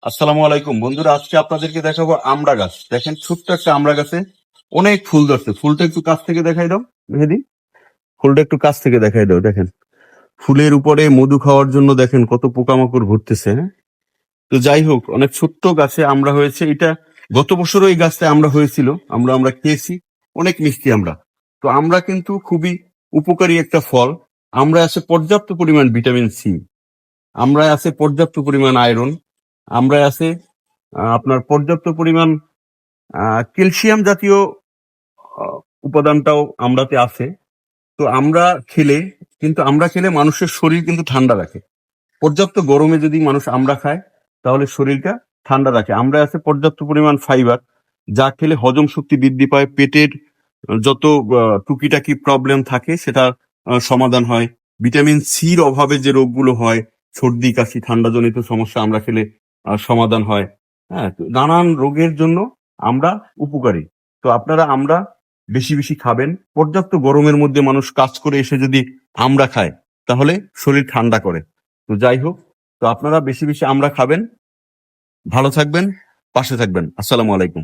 আসসালামু আলাইকুম বন্ধুরা, আজকে আপনাদেরকে দেখাবো আমড়া গাছ। দেখেন ছোট্ট একটা আমড়া গাছে অনেক ফুল ধরছে। ফুলটা একটু কাছ থেকে দেখাই দাও মেহেদি। ফুলটা একটু কাছ থেকে দেখাই দাও। দেখেন ফুলের উপরে মধু খাওয়ার জন্য দেখেন কত পোকামাকড় ঘুরতেছে। হ্যাঁ, তো যাই হোক, অনেক ছোট্ট গাছে আমড়া হয়েছে। এটা গত বছরও এই গাছটা আমড়া হয়েছিল, আমরা খেয়েছি, অনেক মিষ্টি আমরা। তো আমরা কিন্তু খুবই উপকারী একটা ফল। আমরা আছে পর্যাপ্ত পরিমাণ ভিটামিন সি, আমরা আছে পর্যাপ্ত পরিমাণ আয়রন, আমরা আছে আপনার পর্যাপ্ত পরিমাণ ক্যালসিয়াম জাতীয় আহ, উপাদানটাও আমরাতে আছে। তো আমরা খেলে মানুষের শরীর কিন্তু ঠান্ডা রাখে। পর্যাপ্ত গরমে যদি মানুষ আমরা খায় তাহলে শরীরটা ঠান্ডা রাখে। আমরা আছে পর্যাপ্ত পরিমাণ ফাইবার, যা খেলে হজম শক্তি বৃদ্ধি পায়, পেটের যত টুকিটাকি প্রবলেম থাকে সেটা সমাধান হয়। ভিটামিন সির অভাবে যে রোগগুলো হয়, সর্দি কাশি ঠান্ডা জনিত সমস্যা, আমরা খেলে সমাধান হয়। হ্যাঁ, তো নানান রোগের জন্য আমরা উপকারী। তো আপনারা আমরা বেশি বেশি খাবেন। পর্যাপ্ত গরমের মধ্যে মানুষ কাজ করে এসে যদি আমরা খায় তাহলে শরীর ঠান্ডা করে। তো যাই হোক, তো আপনারা বেশি বেশি আমরা খাবেন, ভালো থাকবেন, পাশে থাকবেন। আসসালামু আলাইকুম।